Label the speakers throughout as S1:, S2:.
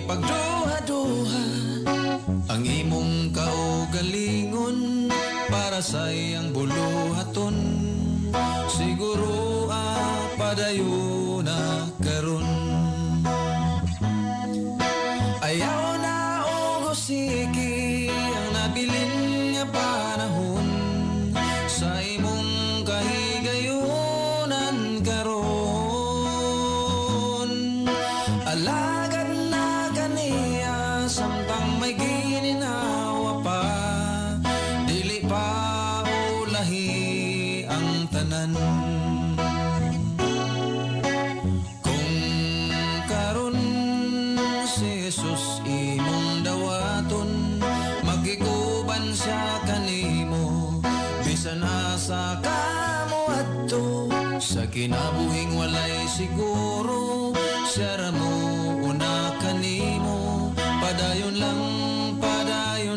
S1: Ipagduha-duha ang imong kaugalingon para sa iyang buluhaton. Siguro padayon na karon. Ayaw na og usiki ang nabilin nga panahon sa imong kahigayonan karon. Alagad na kaniya samtang may gininawa pa, dili pa ulahi ang tanan. Kung karon si Jesus imong dawaton, magikuban siya kanimo bisan asa kamo adto. Sa kinabuhing walay siguro, siya ra mo una kanimo. Padayon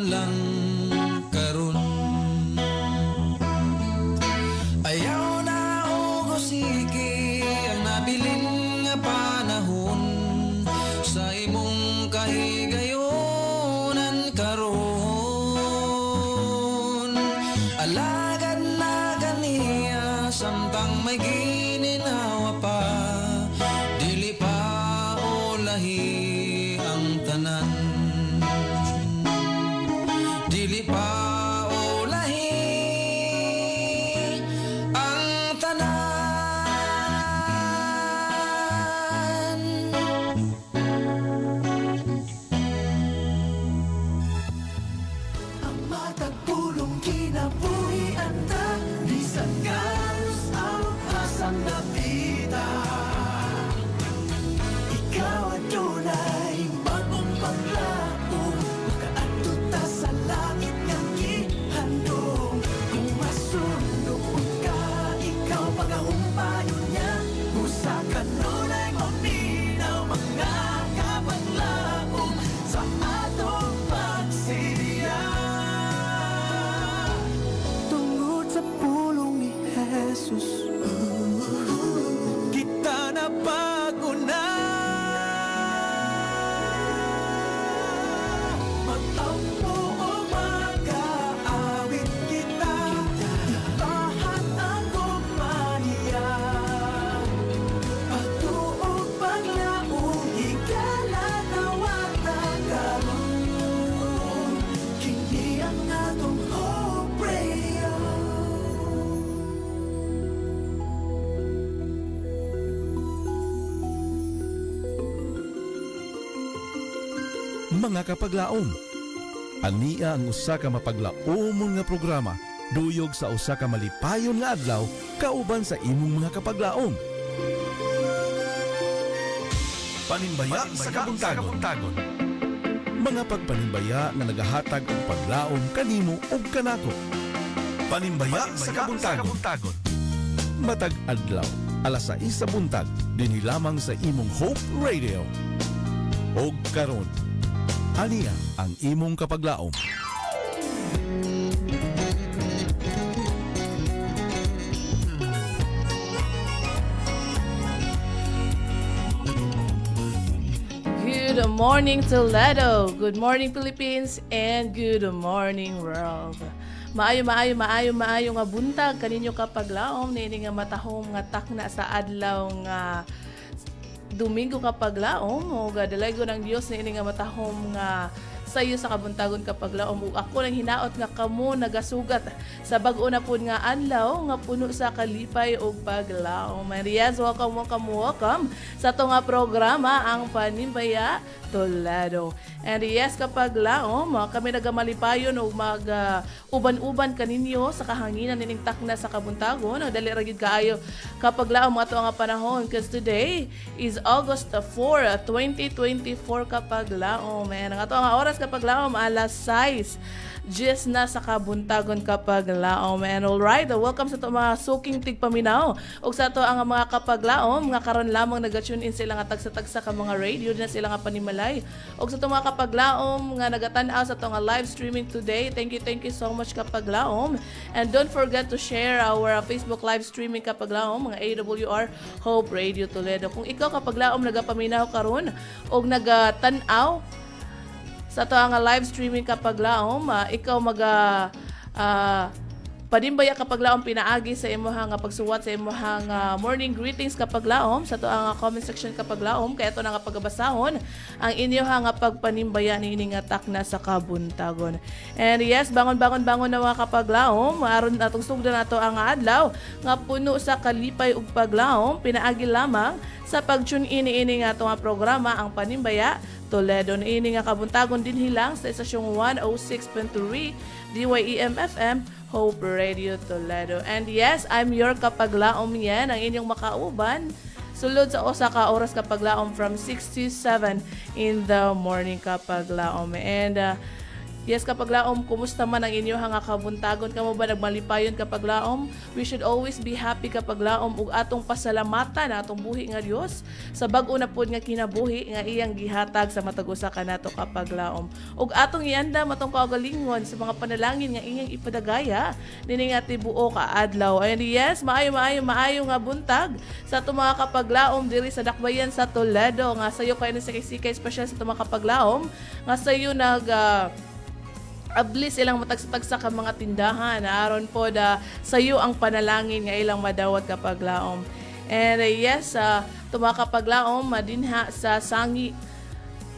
S1: lang karon. Ayaw na og usiki ang nabilin nga panahon sa imong kahigayonan karon. Alagad na kaniya samtang may gininawa pa, dili pa ulahi ang tanan. Dili pa ulahi ang tanan.
S2: Ang matagpulong kinabuhi anda, bisan galos ang asang napita. Ikaw adunay bagong paglaom, makaadto ta sa langit nga gihandom. Kung masunog ka, ikaw pagahumpayo niya, usa ka nunay maminaw mga kapaglaom sa atong pagsilya. Tungod sa pulong ni Jesus, kita na bago na. Magtampo o mag-aawit kita, lahat ang kumaniya. Pagtuog paglaong, higala na wata karon. Kini ang atong hope radio.
S3: Mga kapaglaom, ania ang usa ka mapaglaomon nga programa duyog sa usa ka malipayon nga adlaw kauban sa imong mga kapaglaom. Panimbaya sa kabuntagon. Mga pagpanimbaya nga nagahatag og paglaom kanimo ug kanako. Panimbaya sa kabuntagon. Matag adlaw, alas 6 sa buntag, dinhi lamang sa imong Hope Radio. Og karon, ania ang imong kapaglaom.
S4: Good morning, Toledo. Good morning, Philippines. And good morning, world. Maayo nga buntag kaninyo kapaglaom nini nga matahom nga takna sa adlaw nga Domingo kapaglaom o gadalay ng Dios nini nga matahom nga sayo sa kabuntagon kapaglaom ug ako lang hinaot nga kamo nagasugat sa bag-o na pud nga adlaw nga puno sa kalipay ug paglaom. Marias, welcome sa to nga programa ang Panimbaya Toledo. And yes, kapag laom, kami nagamalipayon o mag-uban-uban kaninyo sa kahanginan nining takna sa kabuntagon. Dali ra gyud kaayo kapag laom ato nga panahon because today is August 4, 2024 kapag laom. And ang ato nga oras kapag laom, alas 6. Just na sa kabuntagon kapag laom. And alright, welcome sa to mga suking tigpaminaw. O sa to ang mga kapag laom, nga karon lamang nagatune in sila nga tagsa-tagsa ka mga radio na sila nga panimalay. O sa to mga kapag laom nga nagatanaw sa to nga live streaming today. Thank you so much kapag laom. And don't forget to share our Facebook live streaming kapag laom, mga AWR Hope Radio Toledo. Kung ikaw kapag laom nagapaminaw karon o nagatanaw sa to ang live streaming kapag laom, ikaw panimbaya kapag laom pinaagi sa imong pagsuwat sa imong morning greetings kapag laom sa to ang comment section kapag laom, kaya to nga pagbasahon ang inyo pagpanimbaya niini nga takna sa kabuntagon. And yes, bangon na mga kapag laom, aron natong sugdan nato ang adlaw nga puno sa kalipay ug paglaom, pinaagi lamang sa pag-tune ini nga nga programa ang Panimbaya Toledo. Ini nga kabuntagon din hilang sa estasyong 106.3 DYEM FM Hope Radio Toledo. And yes, I'm your kapaglaom yan, ang inyong makauban sulod sa usa ka oras kapaglaom from 6 to 7 in the morning kapaglaom. And yes, kapag laom, kumusta man ang inyo nga kabuntagon? Kamo ba nagmalipayon kapag laom? We should always be happy kapag laom ug atong pasalamatan atong buhi nga Dios sa bag-o na pod nga kinabuhi nga iyang gihatag sa matag usa kanato kapag laom. Ug atong ianda matong kaugalingon sa mga panalangin nga iyang ipadagaya dinhi nga tibuok adlaw. And yes, maayo nga buntag sa ato mga kapag laom diri sa dakbayan sa Toledo nga sayo kayo sa sikay special sa ato mga kapag laom nga sayo ablis ilang matagsa-tagsa ka mga tindahan aron po sayo ang panalangin nga ilang madawat kapag laom. And yes, tumakapag laom madinha sa Sangi,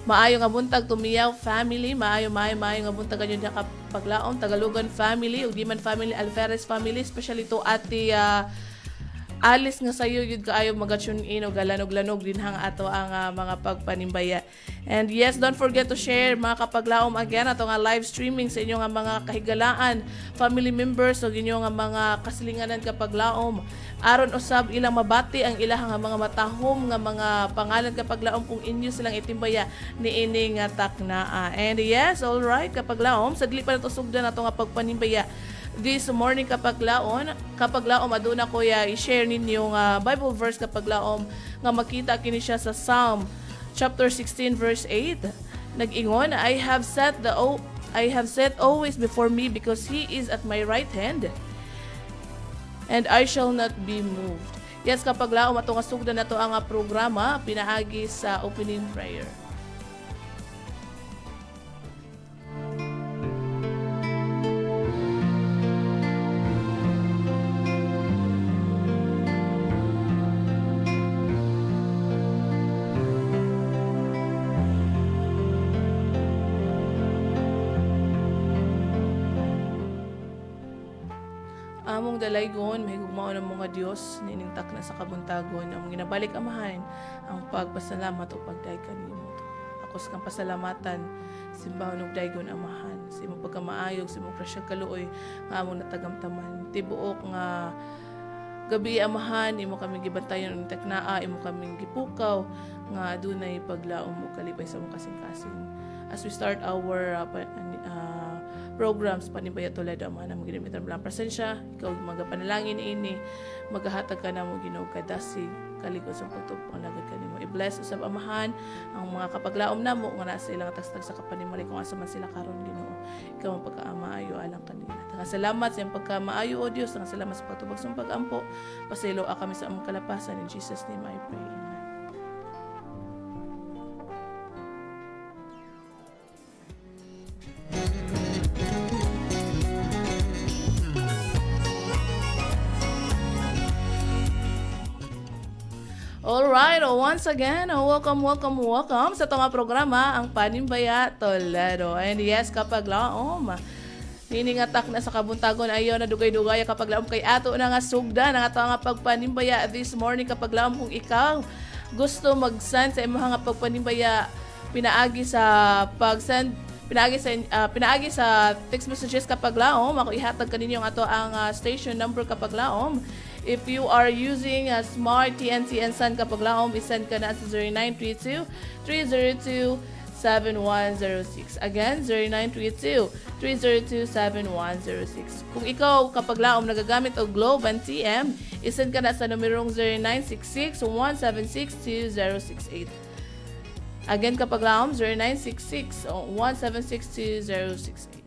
S4: maayo nga buntag Tumiyaw family, maayo nga buntag kanyo na kapag laom, Tagalugan family ug Diman family, Alferez family, especially to ati alis nga sayo yun kaayo mag-tune in o galanog-lanog din hang ato ang mga pagpanimbaya. And yes, don't forget to share mga kapaglaom again ato nga live streaming sa inyo nga mga kahigalaan, family members o inyo nga mga kasilinganan kapaglaom. Aron usab ilang mabati ang ilang nga mga matahom nga mga pangalan kapaglaom kung inyo silang itimbaya niini nga taknaa. And yes, all right kapaglaom, sa dili pa nato sugdan ato nga pagpanimbaya this morning kapag laom aduna ko i-share ninyo nga Bible verse kapag laom nga makita kini siya sa Psalm chapter 16 verse 8. Nag-ingon, I have set always before me because he is at my right hand and I shall not be moved. Yes, kapag laom ato nga sugdan nato ang programa pinaagi sa opening prayer. Among dalaygon, may hugmao ng mga Dios ninintak na sa kabuntagon, among ginabalik amahan ang pagpasalamat o pagday kanimo. Akos kang pasalamatan, simbahon og daygon amahan, sa imong pagkamaayog, sa imong krasyang kaluoy, nga among natagamtaman. Tibuok nga gabi amahan, imo kaming gibantayan ng taknaa, imo kaming gipukaw, nga adunay paglaom mo kalipay sa mong kasing-kasing. As we start our programs Panimbaya Toledo, mga namang ginamitan mo lang presensya, ikaw magapanalangin ini, maghahatag ka na mo Ginoo kadasig kaligod sa pagtupang nagad kanimo. I-bless usab amahan ang mga kapaglaom namo nga nasa ilang tagstag sa kapanimali kung asa man sila karon Ginoo. Ikaw ang pagkaamaayo alang kanila. Salamat sa iyong pagkamaayo o Dios, salamat sa pagtubag sa pag-ampo. Pasaylo kami sa among kalapasan, in Jesus name I pray. Amen. Alright, once again, welcome sa itong programa, ang Panimbaya Toledo. And yes, kapag laom, niningatak na sa kabuntagon, ayaw na dugay-dugay kapag laom kay ato na nga sugda, na ato nga pagpanimbaya this morning kapag laom kung ikaw gusto mag-send sa imong nga pagpanimbaya, pinaagi sa text messages kapag laom, ako ihatag kaninyo ang ato ang station number kapag laom. If you are using a smart TNT and Sun kapag laom, isend ka na sa 0932-302-69 0932-302-7106. Again, 0932-302-7106. Kung ikaw kapag laom nagagamit o Globe and TM, isend ka na sa numerong 0966-176-2068. Again, kapag laom, 0966-176-2068.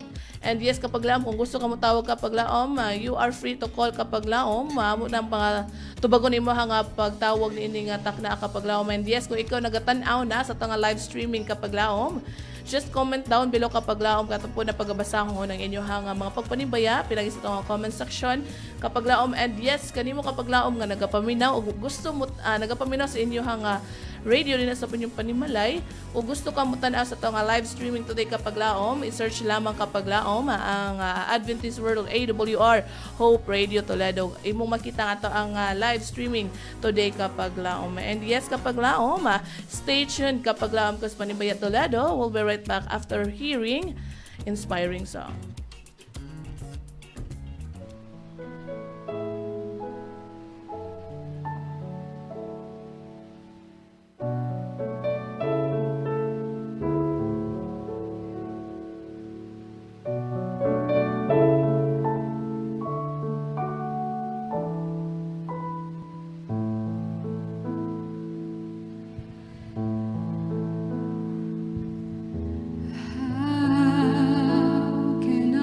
S4: And yes, kapag laom, kung gusto ka mo tawag kapag laom, you are free to call kapag laom. Maamo ng mga tubagon imo nga pagtawag ni ini nga takna kapag laom. And yes, kung ikaw nagatanaw na sa tanga live streaming kapag laom, just comment down below kapag laom kato po na pagbabasa ko ng inyo nga mga pagpanibaya pinagi sa tong comment section kapag laom. And yes, kanimo kapag laom nga nagapaminaw o gusto mo nagapaminaw sa inyo nga radio rin sa pinyong panimalay o gusto ka mo tanaw sa tong live streaming today kapag laom, i-search lamang kapag laom ang Adventist World AWR Hope Radio Toledo. Imong makita nga to ang live streaming today kapag laom. And yes, kapag laom, stay tuned kapag laom kas Panibaya Toledo. We'll be right back after hearing inspiring song.
S5: How can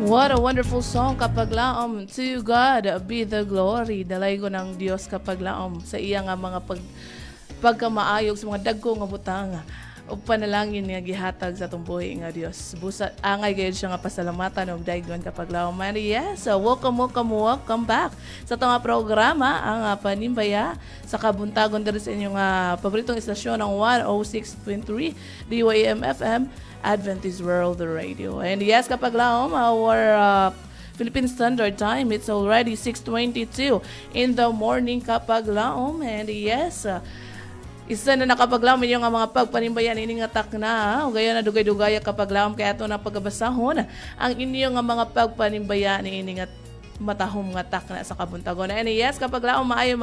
S4: What a wonderful song kapag laom. To God be the glory. Dalay ko ng Diyos kapag laom sa iya nga mga pagkamaayog sa mga dagko nga butang. O panalangin nga gihatag sa itong buhay nga Diyos. Busa, angay gayud siya nga pasalamatan o daigwan kapag laom. And yes, welcome back sa itong nga programa, ang Panimbaya sa kabuntagon dito sa inyong paboritong istasyon ng 106.3 DYM FM Adventist World Radio. And yes, kapag laom, our Philippine Standard Time, it's already 6:22 in the morning kapag laom. And yes, isa na nakapaglaom yung mga pagpanimbayan ining atak na o gaya na dugay-dugaya kapag laom kaya ito na pagabasahon ang inyong mga pagpanimbayan ining at matahom nga tak na sa kabuntagon. And yes, kapag laom maayo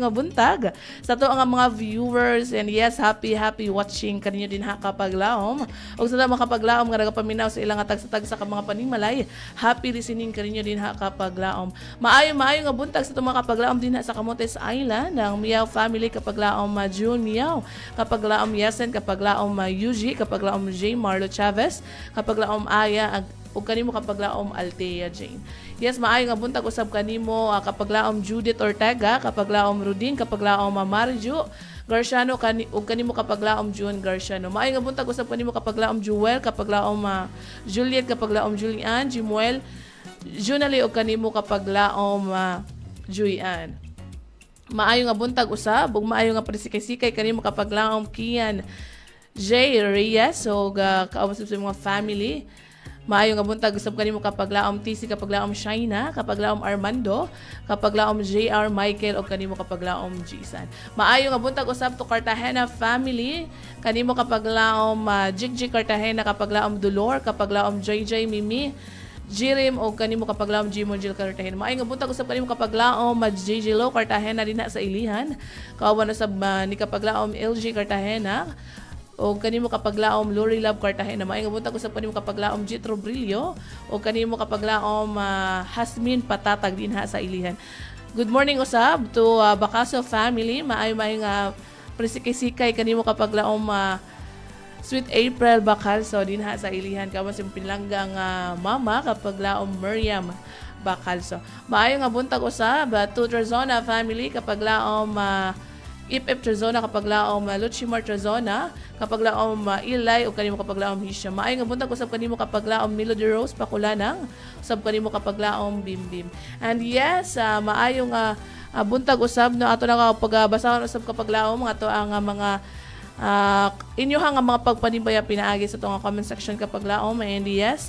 S4: nga buntag sa to ang mga viewers. And yes, happy watching kaninyo din ha kapag laom. O sa mga kapag laom nga nagapaminaw sa ilang atag sa mga panimalay, happy listening kaninyo din ha kapag laom. Maayo nga buntag sa to mga kapag laom din ha sa Camotes Island, ang Miao family kapag laom June Miao, kapag laom Yasen, kapag laom Yuji, kapag laom J. Marlo Chavez, kapag laom Aya ug kanimo kapag laom Althea Jane. Yes, maayo nga buntag usab kanimo kapag laom Judith Ortega, kapag laom Rudin, kapag laom Marjo Garciano ug kanimo kapag laom June Garciano. Maayo nga buntag usab kanimo kapag laom Jewel, kapag laom Juliet, kapag laom Julian, Jimuel, Junali ug kanimo kapag laom Julian. Maayo nga buntag usab ug maayo nga prisikay-sikay kanimo kapag laom Kian J. Reyes ug kaawasab sa mga family. Maayo nga buntag usab kanimo kapag laom TC, kapag laom Shaina, kapag laom Armando, kapag laom JR Michael o kanimo kapag laom Jisan. Maayo nga buntag usab to Cartagena family, kanimo kapag laom Jigjig Cartagena, kapag laom Dolor, kapag laom JJ Mimi Jirim o kanimo kapag laom Jimo Jill Cartagena. Maayo nga buntag usab kanimo kapag laom JJ Lo Cartagena dinha sa Ilihan, kawan usab ni kapag laom LG Cartagena o kanimo kapag laom Lori Love Cartagena. Maayo nga buntag usab kanimo kapag laom Jitro Brillo o kanimo kapag laom Hasmin Patatag dinha sa Ilihan. Good morning usab to Bacaso family. Maayo nga prisikay-sikay kanimo kapag laom Sweet April Bacalso dinha sa Ilihan. Kawan sa pinlanggang mama kapag laom Miriam Bacalso. Maayo nga buntag usab to Trazona family kapag laom If Trazona, kapag laom Luchimar Trazona, kapag laom Ilay o kanimo kapag laom Hisha. Maayo nga buntag usab kanimo kapag laom Melody Rose Pakulanang, usab kanimo kapag laom Bimbim. And yes, maayo nga buntag usab no ato na pagbasahon usab kapag laom ato ang mga inyoha nga mga pagpanimbaya pinaagi sa tong comment section kapag laom. And yes,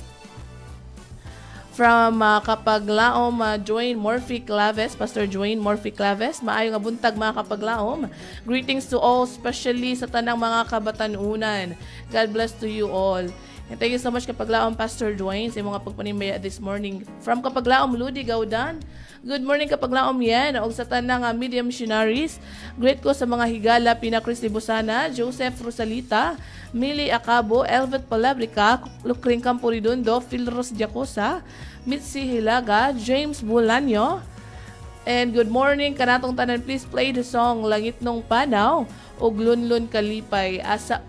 S4: from kapag laom Joanne Morphy Claves, Pastor Joanne Morphy Claves, maayo nga buntag mga kapag laom. Greetings to all, especially sa tanang mga kabatanunan. God bless to you all. And thank you so much kapag laom Pastor Joanne sa mga pagpanimbaya this morning. From kapag laom Ludi Gaudan, good morning kapag laom yan og sa tanang media missionaries. Great ko sa mga higala Pina Cristi Busana, Joseph Rosalita, Mili Acabo, Elvet Palabrica, Lucring Campo Redondo, Philros Diacosa, Mitzi Hilaga, James Bulanyo. And good morning kanatong tanan, please play the song Langit Nung Panaw ug Lunlun Kalipay. Asa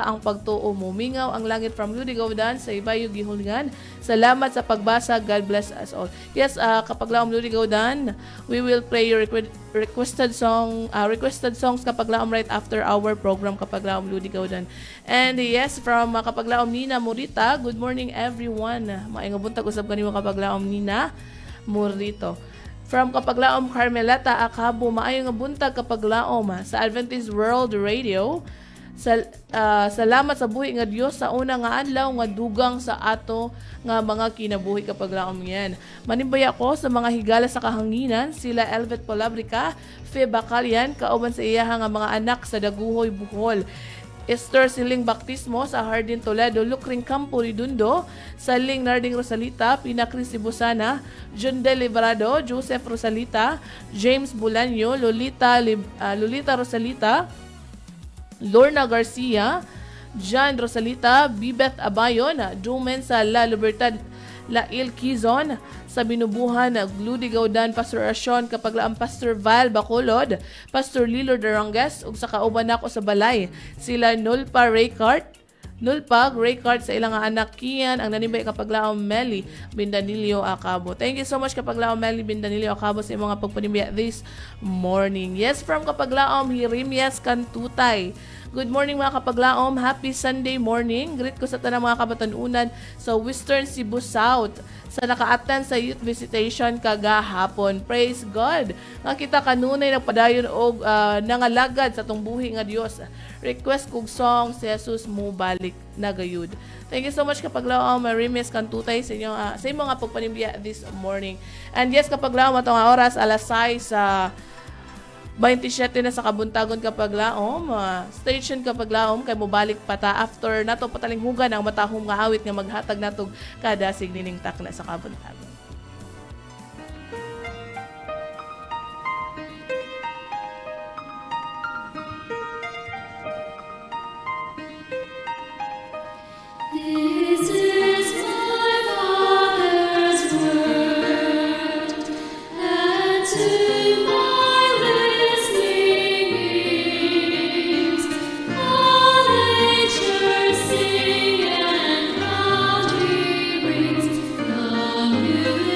S4: ang pagtuo mo. Mingaw ang langit from Ludi Gaudan sa Ibayo Gihulngan. Salamat sa pagbasa. God bless us all. Yes, kapag laom Ludi Gaudan, we will play your requested songs kapag laom right after our program kapag laom Ludi Gaudan. And yes, from kapag laom Nina Morita, good morning everyone. Maayong buntag usab kanimo kapag laom Nina Morito. From kapag laom Carmelata Acabo, maayo nga buntag kapag laom sa Adventist World Radio. Salamat sa buhi nga Dios sa una nga adlaw nga dugang sa ato nga mga kinabuhi kapag laom yan. Manimbaya ko sa mga higala sa kahanginan, sila Elvet Palabrica, Fe Bacalian, kauban sa iyaha nga mga anak sa Daguhoy, Bohol. Esther Siling Baptismo sa Hardin Toledo, Lucring Campo Redondo, Saling Narding Rosalita, Pina Cristi Busana, John De Librado, Joseph Rosalita, James Bulanyo, Lolita Rosalita, Lorna Garcia, John Rosalita, Bibeth Abayon, Dumen sa La Libertad, Lail Quizon, sa binubuhan Gludi Gaudan, Pastor Asyon, kapag laang Pastor Val Bacolod, Pastor Lilo Daranges, ug sa kauban ako sa balay, sila Nolpa Raycart, Nulpag, Ray Card sa ilang anak Kian, ang nanibay kapaglaom Meli Bindanilio Acabo. Thank you so much kapaglaom Meli Bindanilio Acabo sa imong mga pagpanimbiya this morning. Yes, from kapaglaom Hirimias Kantutay. Good morning mga kapaglaom. Happy Sunday morning. Greet ko sa tanang mga kabatanunan sa Western Cebu South sa naka-attend sa youth visitation kagahapon. Praise God. Nga kita kanunay nagpadayon og nangalagad sa tong buhi nga Dios. Request kog song si Jesus mo balik na gayud. Thank you so much kapaglaom Marimes Kantutay sa inyo sa imong nga pagpanimbiya this morning. And yes kapaglaom atong oras alas 6 sa 27 na sa kabuntagon kapaglaom, station kapaglaom kay mobalik pata after nato patalinghugan ang matahom nga awit nga maghatag natog kada signining takna sa kabuntagon.
S5: This is my Father's word, and to my listening ears, all nature sing and bounty brings the new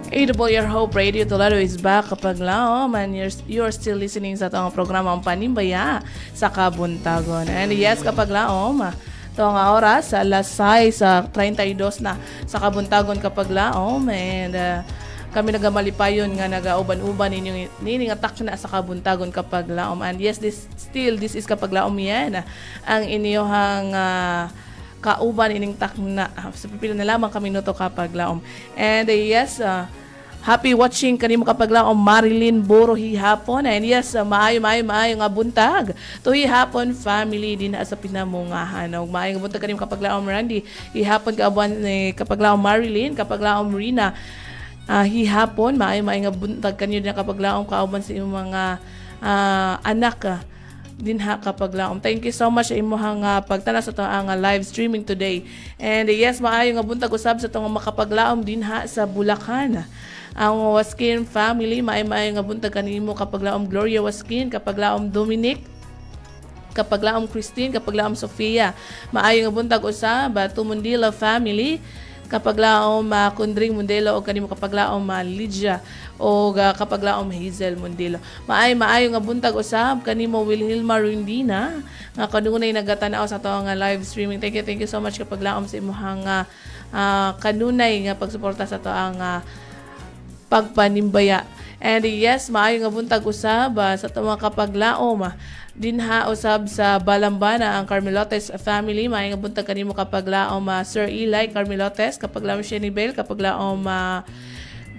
S4: Audible Your Hope Radio Toledo is back kapag laom and you're still listening sa itong programa ang Panimbaya sa Kabuntagon. And yes, kapag laom, ito nga oras, alas 6:32 na sa Kabuntagon kapag laom. And kami nagamalipayon nga nagauban-uban nining atak na sa Kabuntagon kapag laom. And yes, this is kapag laom yan ang inyohang kauban ining takna. Sa pipila na lamang kami nuto kapag laom. And yes, happy watching kanimo kapag laom Marilyn Boro hihapon. And yes, maayo nga buntag to hihapon family din sa pinamungahan. Maayo nga buntag kanimo kapag laom Randy hihapon kaabuan ni kapag laom Marilyn, kapag laom Rina hihapon. Maayo nga buntag kanyo din kapag laom kaabuan sa imong mga anak dinha kapag laom. Thank you so much sa imuhang pagtana sa ang live streaming today. And yes, maayo nga buntag usab sa tong makapaglaom dinha sa Bulacan. Ang Waskin family, maayo nga buntag kanimo kapag laom Gloria Waskin, kapag laom Dominic, kapag laom Christine, kapag laom Sofia. Maayo nga buntag usab Tumundila family, kapag laom Kundring Mundelo o kanimo kapag laom Lydia o kapag laom Hazel Mundelo. Maayo nga buntag usab kanimo Wilhelma Rundina nga kanunay nagatanaw sa to nga live streaming. Thank you so much kapag laom sa imong kanunay nga pagsuporta sa to ang pagpanimbaya. And yes, maayo nga buntag usab sa to mga kapag laom dinha usab sa Balambana ang Carmelotes family. Maayo nga buntag kanimo kapag laom Sir Eli Carmelotes, kapag laom Shenibel, kapag laom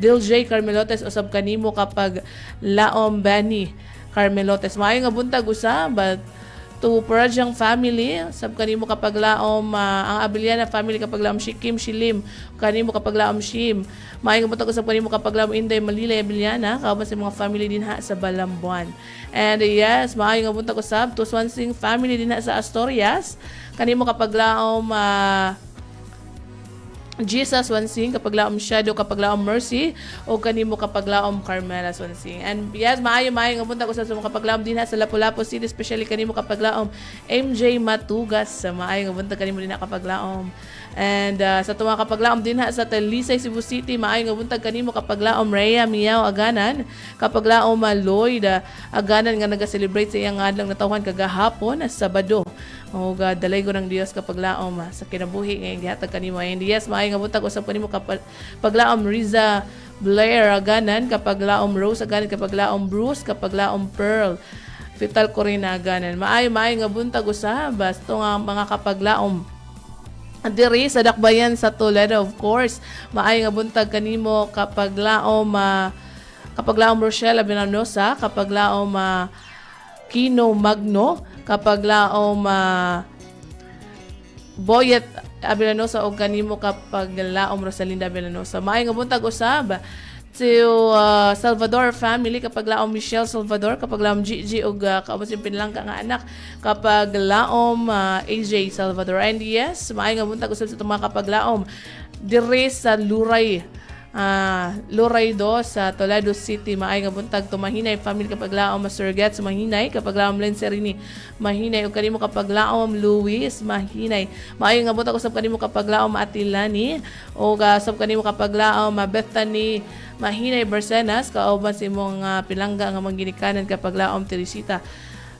S4: Diljay Carmelotes, usab kanimo kapag laom Benny Carmelotes. Maayo nga buntag usab to Parajang family, sab kanimo kapag laom ang Abiliana family, kapag laom Shikim Shilim, kanimo kapag laom Shim. Maayo nga buntag usab kanimo kapag laom Inday Malilay Abiliana, kauban sa mga family dinha sa Balambuan. And yes, maayo nga buntag usab to Swansing family dinha sa Asturias, kanimo kapag laom Jesus Swansing, kapag laom Shadow, kapag laom Mercy, o kanimo kapag laom Carmela Swansing. And yes, maayo nga buntag usab sa mga kapag laom dinha sa Lapu-Lapu City, especially kanimo kapag laom MJ Matugas. Maayo nga buntag kanimo dinha kapag laom. And sa tuwa kapag laom dinha sa Talisay, Cebu City, maayo nga buntag kanimo kapag laom Rhea Miao Aganan, kapag laom Lloyd Aganan nga naga-celebrate sa iyang adlang natawhan kagahapon Sabado. O dalay ko ng Dios kapag laom sa kinabuhi ngayong gihatag kanimo. And yes, maayo nga buntag usab kanimo kapag paglaom Riza Blair Aganan, kapag laom Rose Aganan, kapag laom Bruce, kapag laom Pearl Vital Corina Aganan. Maayo nga buntag usab basta nga mga kapag laom diri sa Dakbayan sa Toledo, of course. Maayo nga buntag kanimo kapag laom Rochelle Abinanosa, kapag laom Kino Magno, kapag laom Boyet Abinanosa o kanimo kapag laom Rosalinda Abinanosa. Maayo nga buntag usab to Salvador family, kapag laom Michelle Salvador, kapag laom Gigi o kaubos yung pinlangka nga anak, kapag laom AJ Salvador. And yes, maayo nga buntag usab sa mga kapag laom dire sa Luray do sa Toledo City. Maayo nga buntag to Mahinay family, kapag laom Surgets Mahinay, kapag laom Lencerini Mahinay, o kanimo kapag laom Luis Mahinay. Maayo nga buntag usab kanimo kapag laom Atilani, o sab kanimo kapag laom Bethany Mahinay Bersenas, kauban sa imong pilangga nga mangginikanan, kapag laom Teresita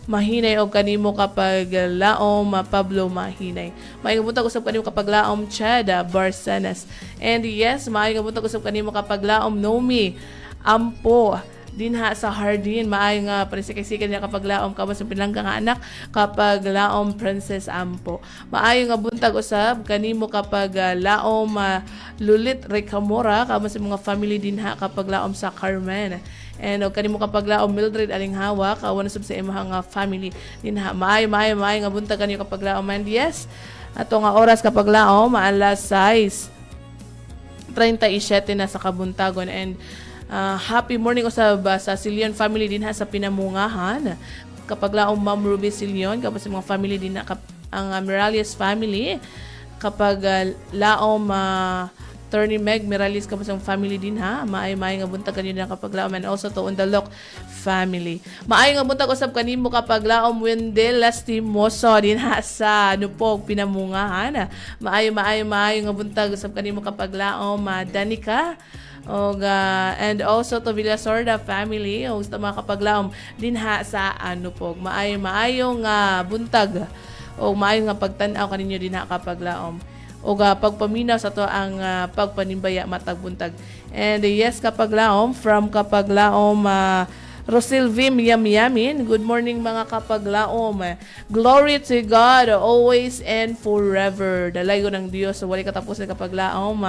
S4: Mahinay, o kanimo kapag laom Pablo Mahinay. Maayo nga buntag usab kanimo kapag laom Chad Barcenas. And yes, maayo nga buntag usab kanimo kapag laom Nomi Ampo dinha sa Hardin. Maayo nga panisikay-sikay niya kapag laom kabas sa pinangga nga anak, kapag laom Princess Ampo. Maayo nga buntag usab kanimo kapag laom Lulit Recamora, kabas sa mga family dinha kapag laom sa Carmen. And kanimo kapag laom Mildred Alinghawa, kawan sub sa imong family dinha. Maayo nga buntag kanimo kapag laom. And yes, ato nga oras kapag laom alas 6:37 na sa Kabuntagon. And happy morning usab sa Silion family dinha sa Pinamungahan, kapag laom Ma'am Ruby Silion, kapag sa mga family dinha ang Miralias family, kapag laom Attorney Meg Miralis kapasang family din ha. Maay nga buntag kanina kapaglaom and also to Undalok family. Maay nga buntag usab kanimo kapaglaom Wendel Lastimoso din ha sa Nupog Pinamungahan. Maayo nga buntag usab kanimo kapaglaom Danica and also to Villasorda family o sa mga kapaglaom din ha sa Nupog. Maayo nga buntag o maayo nga pagtan-aw kaninyo din ha kapaglaom o pagpaminaw sa to ang pagpanimbaya matag buntag. And yes kapaglaom from kapaglaom Rosilvim Yamyamin. Good morning mga kapaglaom. Glory to God always and forever. Dalayo ng Diyos. So wali katapos na kapaglaom.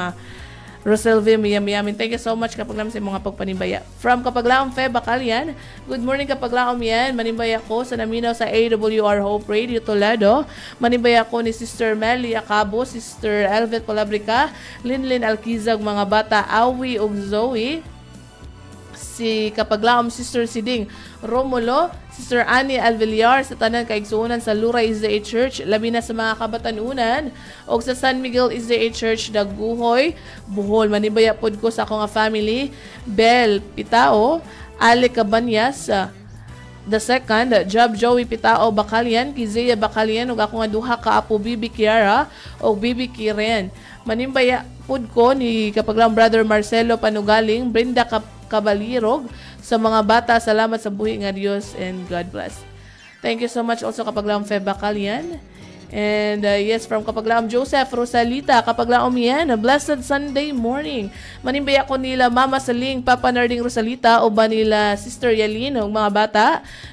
S4: Roselvim Yamyamin. Thank you so much kapaglaom sa mga pagpanimbaya. From kapaglaom Fe Bacalian. Good morning kapaglaom yan. Manimbaya ko sa naminaw sa AWR Hope Radio Toledo. Manimbaya ko ni Sister Melly Acabo, Sister Elvet Colabrica, Linlin Alquizag, mga bata Awi ug Zoe, si kapaglaom Sister Siding Romulo, Sister Annie Alvillar sa tanan kaigsuonan sa Luray SDA Church, labi na sa mga kabatanunan o sa San Miguel SDA Church Daguhoy, Bohol. Manibaya pod ko sa akong family, Bel Pitao, Ale Cabanyas, the second, Job Joey Pitao Bacalian, Kizia Bacalian, ug ako nga duha ka apo Bibi Kiara o Bibi Kiren. Manimbaya pod ko ni kapaglaom Brother Marcelo Panugaling, Brenda Kabalirog, sa mga bata, salamat sa buhi nga Diyos and God bless. Thank you so much also kapaglaom Fe Bacalian. And yes, from kapaglaom Joseph Rosalita, kapaglaom yan, blessed Sunday morning. Manimbaya ko nila Mama Saling, Papa Narding Rosalita, o ba nila Sister Yalin, o mga bata,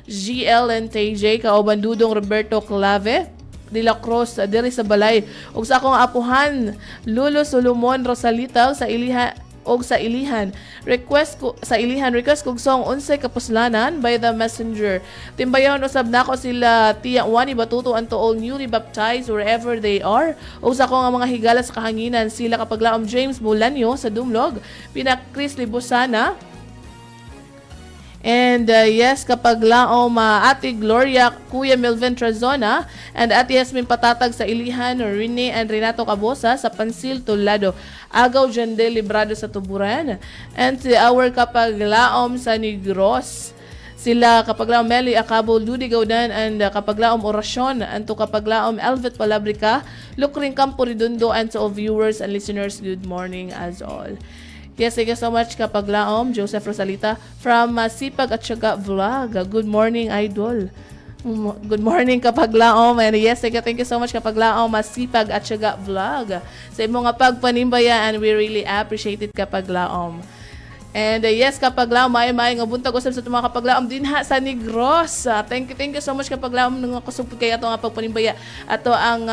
S4: GL and TJ, kauban Dudong Roberto Clave, De La Cruz, diri sa Balay, o sa akong apuhan, Lulo Solomon Rosalita, sa Ilihan, request kog song unsay kapuslanan by the messenger. Timbayon usab nako sila Tia Wani Batutuan to all newly baptized wherever they are. O sa ko nga mga higala sa kahanginan sila kapaglaom James Bulanyo sa Dumlog, pina Chris Libusana. And yes, kapaglaom Ate Gloria, Kuya Melvin Trazona, and Ate Yasmin Patatag sa Ilihan, Rene and Renato Cabosa sa Pansil, Tulado, Agaw Jande Librado sa Tuburan, and si our kapaglaom sa Negros, sila kapaglaom Meli Acabo, Ludi Gaudan, and kapaglaom Orasyon, and to kapaglaom Elvet Palabrica, Lukring Campo Redondo, and to all viewers and listeners, good morning as all. Yes, thank you so much kapaglaom Joseph Rosalita from Sipag at Syaga Vlog. Good morning, Idol. Good morning kapaglaom. And yes, thank you so much kapaglaom Sipag at Syaga Vlog. Sa imong nga pagpanimbaya, and we really appreciate it kapaglaom. And yes, kapaglaom, may nga buntag usab sa mga kapaglaom din ha sa Negros. Thank you so much kapaglaom nung kusupod kay ato nga pagpanimbaya. Ato ang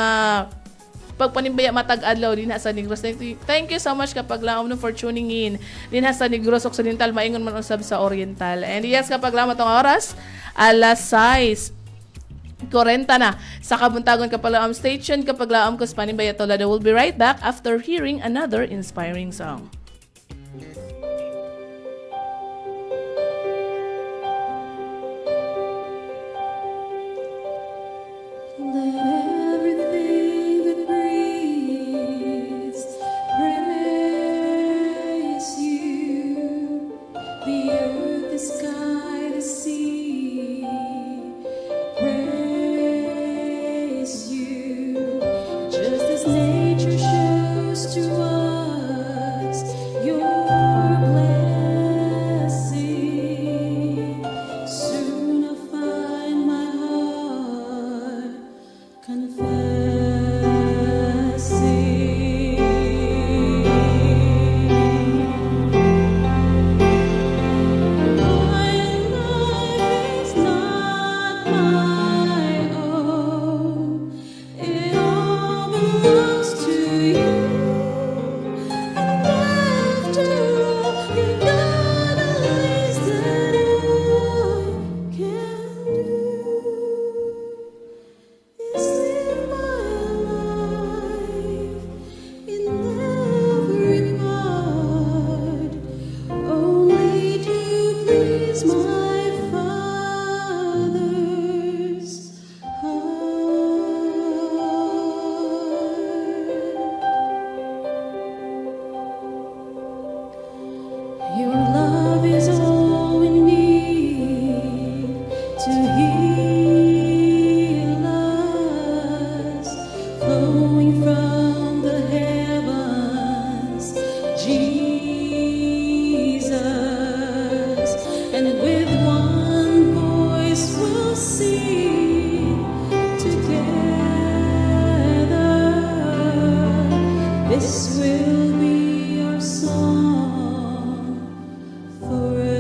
S4: pagpanimbaya matag adlaw din sa Negros. Thank you so much kapaglaom no for tuning in din sa Negros Occidental, maingon man usab sa Oriental. And yes, kapaglaom atong oras alas 6:40 na sa kabuntagon kapaglaom station kapaglaom ko sa Panimbaya Toledo. We'll be right back after hearing another inspiring song.
S5: Nature shows to us your blessing. Soon I'll find my heart This will be our song forever.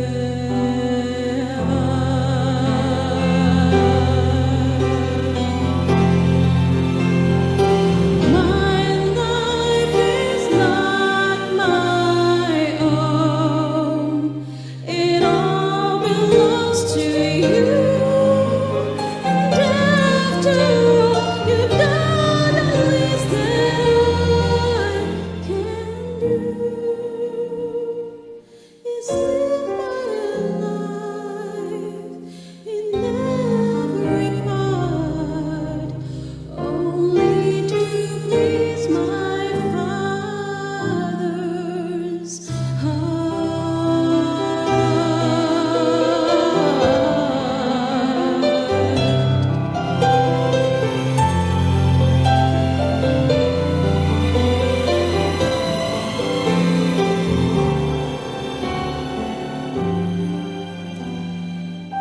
S5: My life is not my own. It all belongs to you. And after all, you've done the least that I can do is live my life in every part, only to please my Father's heart.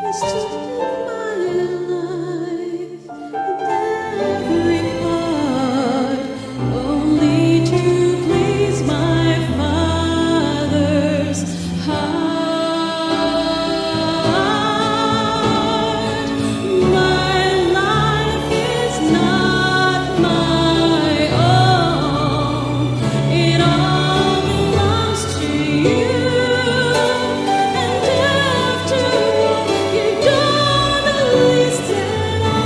S5: Is to live my life in every part, only to please my Father's heart. My life is not my own. It all belongs to you. And after all, you've done the least that I can do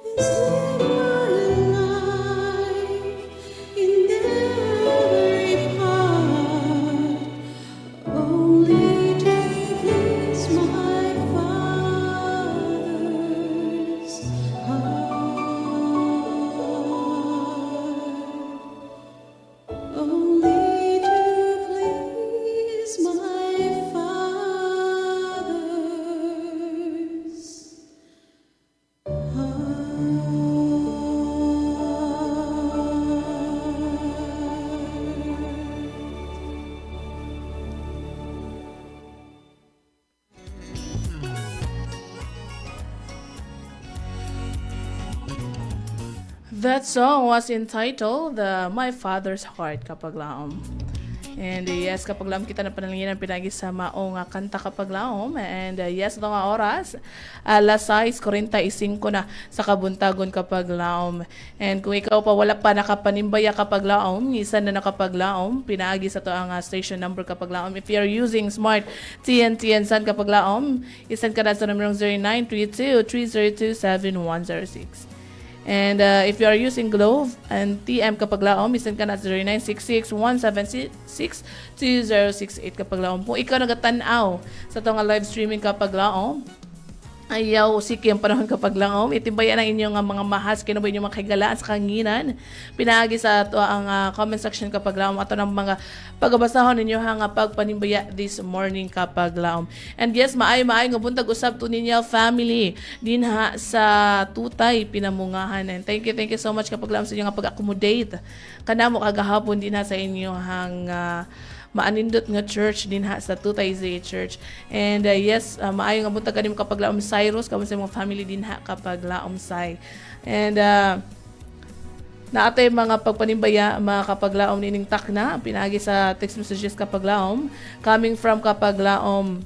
S5: is live my life in every part, only to please my Father's heart. Only to please my Father's heart.
S4: That song was entitled My Father's Heart, kapag laom. And yes, kapag laom kita na panalangin ang pinagi sa maong kanta kapag laom. And yes, ito nga oras, alas 6:45 na sa kabuntagon kapag laom. And kung ikaw pa wala pa nakapanimbaya kapag laom, isa na nakapaglaom, pinaagi sa to ang station number kapag laom. If you're using smart TNT and Sun kapag laom, isan ka na sa numerong 0932-302-7106. And if you are using Globe and TM kapag laom, isan ka na 0966-176-2068 kapag laom. Kung ikaw nagatanaw sa itong live streaming kapag laom, ayaw usiki ang panahon kapag laom, itimbayan ang inyong mga mahas, kinabay inyong mga kagalaan sa kanginan. Pinaagi sa ito ang comment section kapag laom, ato ng mga pagabasahon ninyo hang pagpanimbaya this morning kapag laom. And yes, maayo-maayo nga buntag usab to ninyo family dinha sa Tutay Pinamungahan. And thank you so much kapag laom sa inyo nga pag-accommodate kanamo kagahapon dinha sa inyo hang maanindot nga church din ha sa Tutay ZA Church. And yes, maayo nga buntag kanimo kapag laom Cyrus, kamu sa mga family din ha kapag laom Sai. And naatay mga pagpanimbaya mga kapag laom nining takna, pinagi sa text messages kapag laom, coming from kapag laom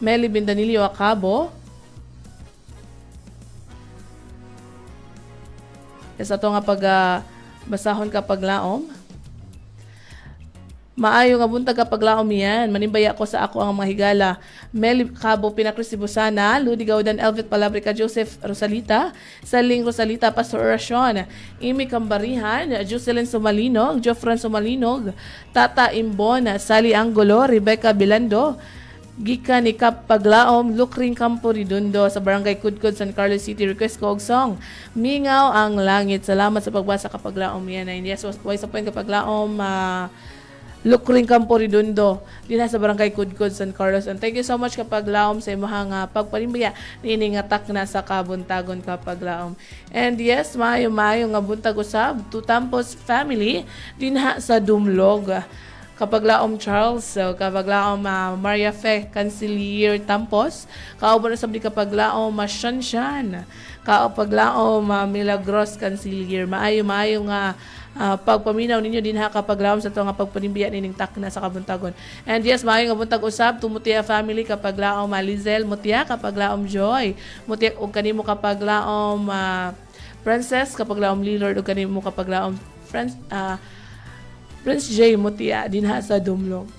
S4: Meli Bindanilio Acabo. Yes, ato nga pag basahon kapag laom. Maayo nga buntag kapag laom yan. Manimbaya ko sa ako ang mga higala. Mel Cabo Pinacrisibusana, Ludi Gaudan, Elvit Palabrica, Joseph Rosalita, Saling Rosalita, Pastor Oracion, Imi Cambarihan, Jocelyn Sumalinog, Jofran Sumalinog, Tata Imbon, Sally Angulo, Rebecca Bilando, Gika ni Kapaglaom, Lukring Campo Redondo sa Barangay Kudkod, San Carlos City. Request ko og song, Mingaw ang Langit. Salamat sa pagbasa kapaglaom yan. And yes, why sa point kapaglaom, Lukring Campo Redondo din sa Barangay Kudkod, San Carlos. And thank you so much kapag laom sa imong pagpanimbaya nining atak na sa kabuntagon kapag laom. And yes, maayo nga buntag usab to Tampos family din sa Dumlog kapaglaom Charles, so kapaglaom Maria Fe Cancelier Tampos, kauban usab di kapaglaom Shanshan, kapaglaom Milagros Cancelier. Maayo nga pagpaminaw ninyo din ha kapaglaom sa to nga pagpanimbiya nining takna sa kabuntagon. And yes, maayo nga buntag usab tumutia family kapaglaom Lizel Mutia, kapaglaom Joy Mutia ug kanimo kapaglaom Princess, kapaglaom Lillard ug kanimo kapaglaom Prince J. Mutia dinha sa Dumlong.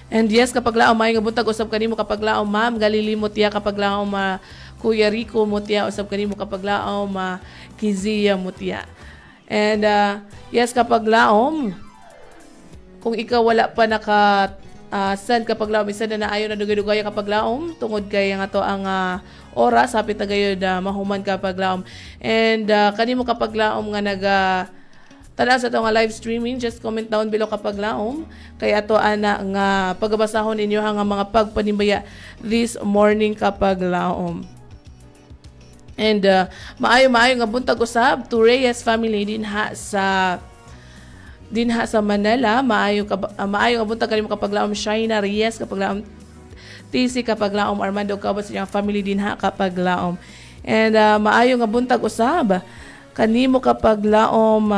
S4: And yes, kapaglaom may nga buntag usab kanimo kapaglaom Ma'am Galili Mutia, kapaglaom Kuya Rico Mutia, usab kanimo kapaglaom Kizia Mutia. And yes, kapaglaom kung ikaw wala pa naka send kapaglaom isa na naayo na dugay-dugay kapaglaom tungod kay nga to ang oras hapit na gayud mahuman kapaglaom. And kanimo kapaglaom nga naga tala sa itong live streaming, just comment down below kapaglaom. Kaya ato ana nga pagbasahon ninyo ang mga pagpanimbaya this morning kapaglaom. And maayo nga buntag usab to Reyes family dinha sa Manila. Maayo nga buntag kanimo kapaglaom Shaina Reyes, kapaglaom TC, kapaglaom Armando Cabot sa iyang family dinha kapaglaom. And maayo nga buntag usab kanimo kapaglaom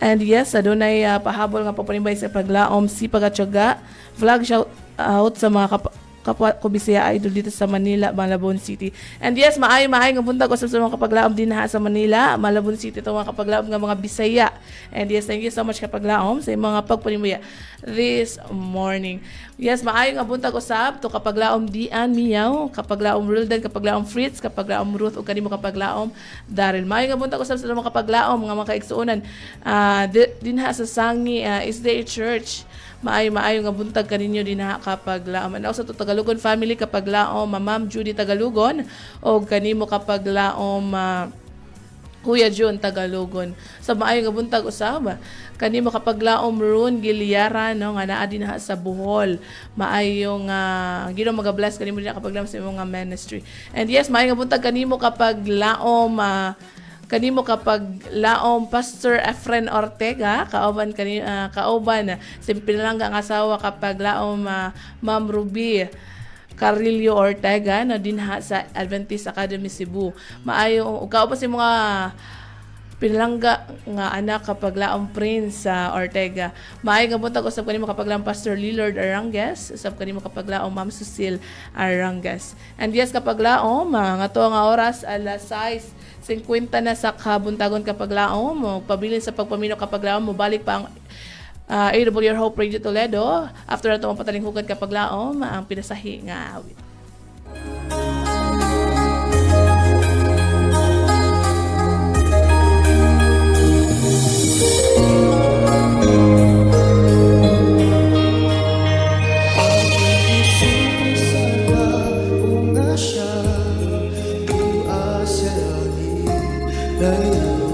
S4: and yes, adunay pahabol nga papanimbay sa paglaom si Pagatyaga. Vlog shout out sa mga kapwa ko Bisaya idol dito sa Manila, Malabon City. And yes, maayo nga buntag usab sa mga kapaglaom dinha sa Manila, Malabon City, to mga kapaglaom nga mga Bisaya. And yes, thank you so much kapaglaom sa mga pagpanimaya this morning. Yes, maayo nga buntag usab to kapaglaom Dian Miyaw, kapaglaom Roldan, kapaglaom Fritz, kapaglaom Ruth ug kanimo kapaglaom Daryl. Maayo nga buntag usab sa mga kapaglaom nga mga kaigsuonan dinha sa Sangi SDA Church. Maayo nga buntag kaninyo dinha kapaglaom. And also to Tagalugon family kapaglaom Ma'am Judy Tagalugon og kanimo kapaglaom Kuya June Tagalugon. So maayo nga buntag usab kanimo kapaglaom Ron Giliara no nga naa dinha sa Bohol. Maayo nga Ginoo magabless kanimo dinha kapaglaom sa imong ministry. And yes, maayo nga buntag kanimo kapaglaom Pastor Efren Ortega, kauban sa pinalangga ang asawa kapaglaom Ma'am Ruby Carillo Ortega na dinha sa Adventist Academy Cebu. Maayo kauban sa mga pinalangga nga anak kapaglaom Prince Ortega. Maayo nga buntag usab kanimo kapaglaom Pastor Lillard Arangues, usab kanimo kapaglaom Ma'am Susil Arangues. And yes, kapaglaom nga to nga oras alas 6:50 na sa kabuntagon kapaglaom, pabilin sa pagpaminaw kapaglaom, mobalik pa ang AWR Hope Radio Toledo. After na ito ang patalinghugan kapaglaom, ang pinasahi nga awit.
S5: Lakaw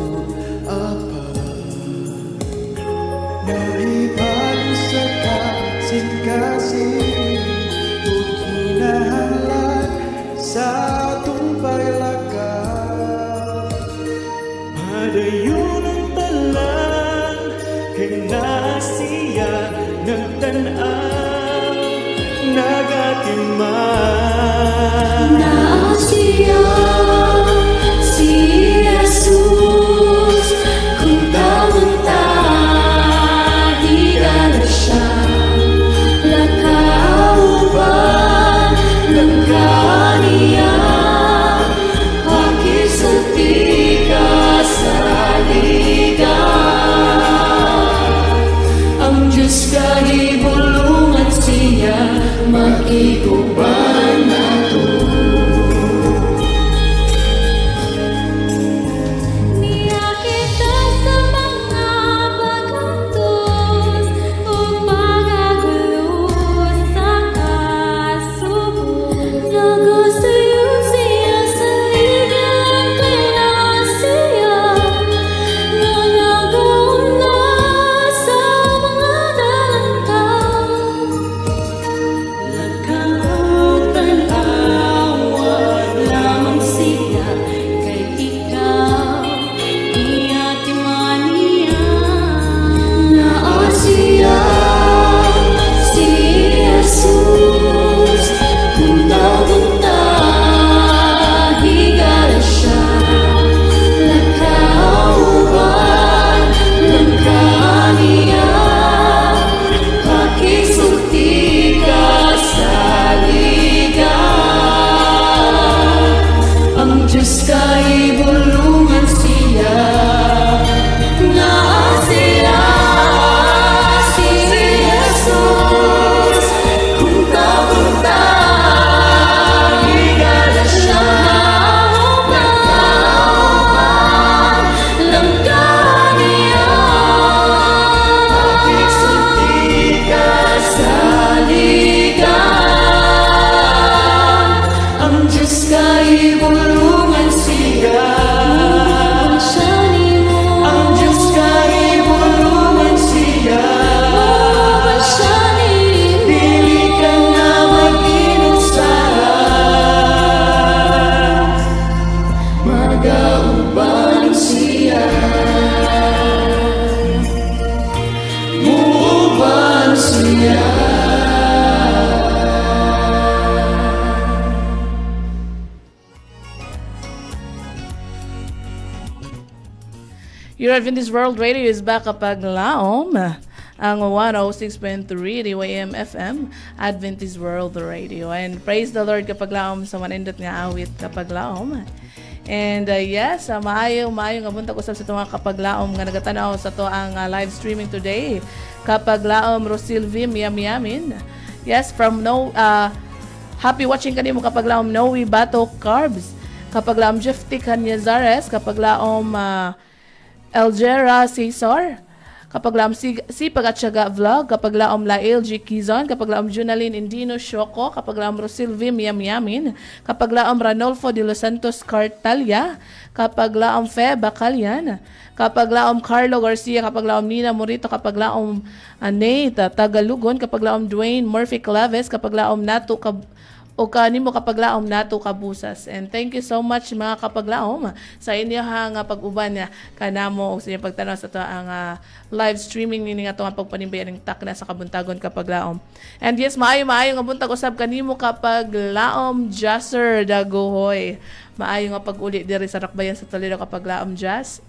S4: Your Adventist World Radio is back kapag laom. Ang 106.3 DYM FM Adventist World Radio. And praise the Lord kapag laom sa manindot nga awit kapag laom. And yes, maayo nga buntag usab sa mga kapag laom nga nagatanaw sa to ang live streaming today. Kapag laom Rosilvi Miyamin. Yes, from happy watching kanimo kapag laom Noe Bato Carbs. Kapag laom Jefty Canyazares, kapag laom Elgera Cesar, kapag laom Sipag at Syaga Vlog, kapag laom Lail G. Kizon, kapag laom Junaline Indino Shoko, kapag laom Rosilvi Miyamin, kapag laom Ranolfo de Los Santos Cartalia, kapag laom Fe Bacalian, kapag laom Carlo Garcia, kapag laom Nina Morito, kapag laom Nate Tagalugon, kapag laom Dwayne Murphy Claves, kapag laom Nato o kanimo kapaglaom nato kabusas. And thank you so much mga kapaglaom sa inyo nga pag-uban nga kanamo o sa inyong pagtanaw sa to ang live streaming nini nga ang pagpanimbayan ng takna sa kabuntagon kapaglaom. And yes, maayo nga buntag usab kanimo kapaglaom Jasser Dagohoy. Maayo nga pag-uli diri sa Rakbayan sa Toledo kapaglaom Jazz.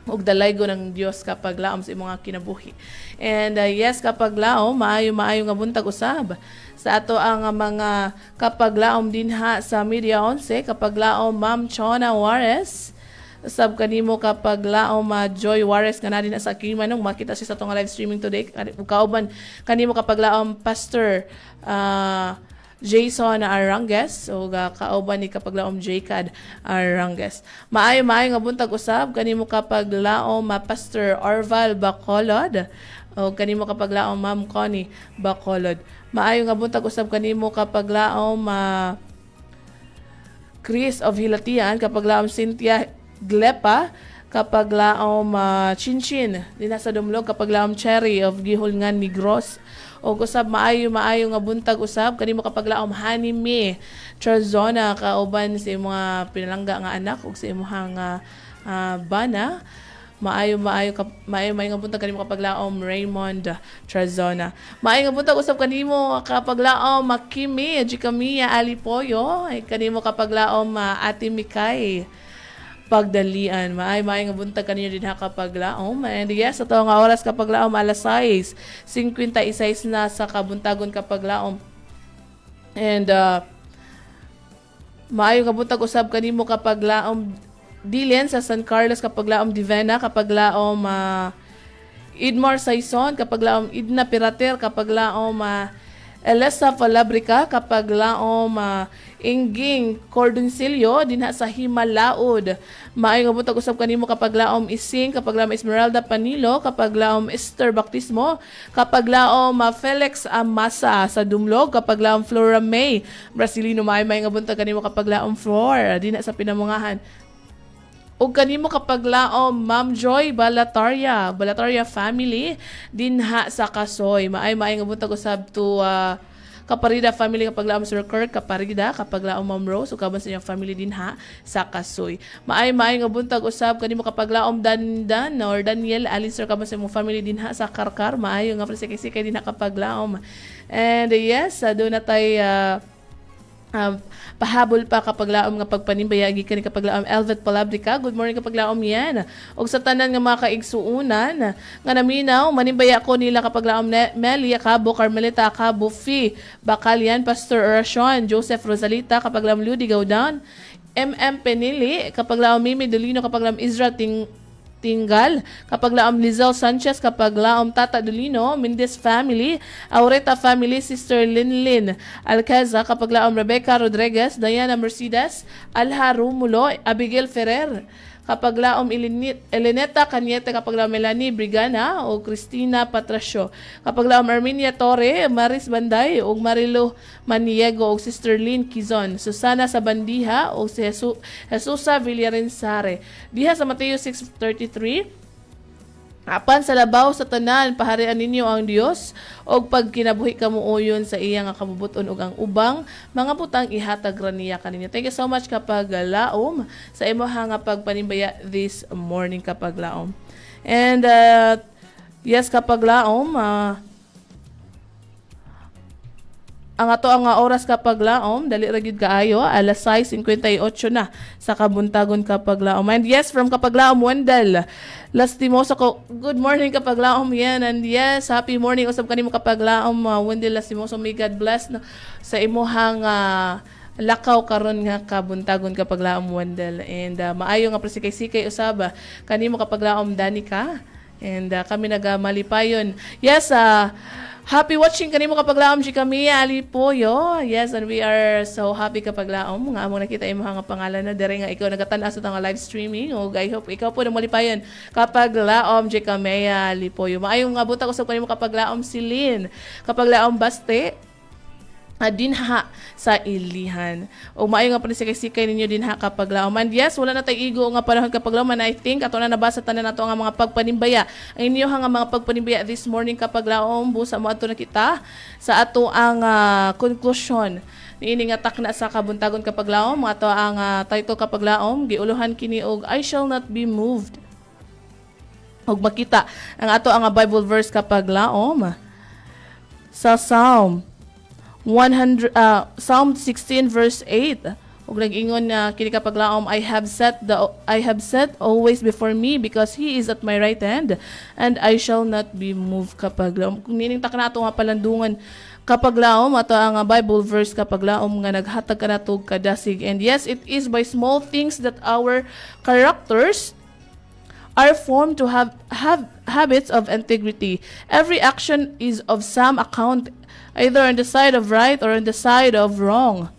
S4: Ug dalaygo ng Dios kapag laom sa imong kinabuhi. And yes, kapag laom maayo nga buntag usab sa ato ang mga kapag laom dinha sa Media 11, kapag laom Ma'am Chona Juarez, sab kanimo kapag laom Joy Juarez nga na din sa Kimanong makita siya sa atong live streaming today. Kauban kanimo kapag laom Pastor Jason Arangues o kauban ni kapag laom Jcad Arangues. Maayo nga buntag usab kanimo kapag laom Pastor Orval Bacolod o kanimo kapag laom Ma'am Connie Bacolod. Maayo nga buntag usab kanimo kapag laom Chris of Hilatian, kapag laom Cynthia Glepa, kapag laom Chinchin dinha sa Dumlog, kapag laom Cherry of Gihulngan Negros. O usab maayo nga buntag usab kanimo kapag laom Hanime Trazona, kauban sa mga pinalangga nga anak ug sa imong bana. Maayo nga buntag kanimo kapag laom Raymond Trazona. Maayo nga buntag usab kanimo kapag laom Kimi Jicamia Alipoyo, ay kanimo kapag laom Ate Mikay Pagdalian. Maayo nga buntag kanino din kapag laom. And yes, ato nga oras kapag laom alas 6:56 na sa kabuntagon kapag laom. And maayo nga buntag usab kanimo kapag laom Dilen sa San Carlos, kapag laom Divena, kapag laom Idmar Saison, kapag laom Idna Pirater, kapag laom Elesa Falabrica, kapag laom Ingging Cordoncillo dinha sa Himalaod. Maayo nga buntag usab kanimo kapag laom Ising, kapag laom Esmeralda Panilo, kapag laom Esther Baptismo, kapag laom Felix Amasa sa Dumlog, kapag laom Flora May Brasilino. Maayo nga buntag kanimo kapag laom Flor dinha sa Pinamungahan. O kanimo kapag laom Ma'am Joy Balataria family dinha sa Kasoy. Maayo nga buntag usab to Kaparida family, kapag laom Sir Kirk Kaparida, kapag laom Ma'am Rose o kaban sa iyang family dinha sa Kasoy. Maayo nga buntag usab kanimo kapag laom Dan or Daniel Alicer kaban sa imong family dinha sa Karkar. Maayo nga sikay dinha kapag laom. And yes, do na tay pahabol pa kapag laom nga pagpanimbayagi kani kapag laom Elvet Palabrica. Good morning kapag laom yan. Og sa tanan nga mga kaigsuunan nga naminaw manimbaya ko nila kapag laom Melia Cabo, Carmelita Cabo, Fi Bacalian, Pastor Oracion, Joseph Rosalita, kapag laom Ludi Gaudan, Penili, kapag laom Mimi Dolino, kapag laom Israel Tinggal, kapag laom Lizelle Sanchez, kapag laom Tata Dolino, Mendez family, Aureta family, Sister Linlin Alcaza, kapag laom Rebecca Rodriguez, Diana Mercedes, Alha Rumulo, Abigail Ferrer, kapag laom Eleneta Cañete, kapag laom Melanie Brigana o Cristina Patracio, kapag laom Armenia Torre, Maris Banday o Marilo Maniego o Sister Lynn Quizon, Susana Sabandiha o si Jesusa Villarensare. Diha sa Mateo 6:33, apan sa labaw sa tanan paharian ninyo ang Dios og pag kinabuhi kamuoyon sa iya nga kabubuton ug ang ubang mga butang ihatag ra niya kaninyo. Thank you so much kapag laom sa imo nga pagpanimbaya this morning kapag laom. And yes, kapag laom ang ato ang oras kapag laom, dali ra gyud kaayo, alas 6:58 na sa kabuntagon kapag laom. And yes, from kapag laom, Wendell Lastimoso ko, good morning kapag laom yan. And yes, happy morning usab kanimo kapag laom, Wendell Lastimoso. May God bless no, sa imuhang lakaw karon nga kabuntagon kapag laom, Wendell. And maayo nga presikay-sikay usab kanimo kapag laom, Danica. And kami nagamalipayon. Yes, happy watching kanimo kapag laom si Camilla Alipoyo. Yes, and we are so happy kapag laom nga among nakita imong nga pangalan na dere nga ikaw nagatan-aw sa tanga live streaming. O I hope ikaw po na malipayon kapag laom si Camilla Alipoyo. Maayong nga buta usab kanimo kapag laom si Lynn. Kapag laom Baste dinha sa ilihan. O maayo nga panisikay-sikay ninyo dinha kapag laom. And yes, wala na tay igo nga panahon kapag laom. And I think ato na nabasa tanan nato nga mga pagpanimbaya. Ang inyo nga mga pagpanimbaya this morning kapag laom, busa mo ato na kita sa ato ang conclusion niini nga takna sa kabuntagon kapag laom. Ato ang title kapag laom, giuluhan kini og I shall not be moved. Og makita ang ato ang Bible verse kapag laom sa Psalm 16 verse 8. Ug nag-ingon na kini kapag laom, I have set always before me because he is at my right hand and I shall not be moved kapag laom. Kung nining takna ato nga palandungan kapag laom, ato ang Bible verse kapag laom nga naghatag kanatog kadasig. And yes, it is by small things that our characters are formed to have habits of integrity. Every action is of some account, either on the side of right or on the side of wrong.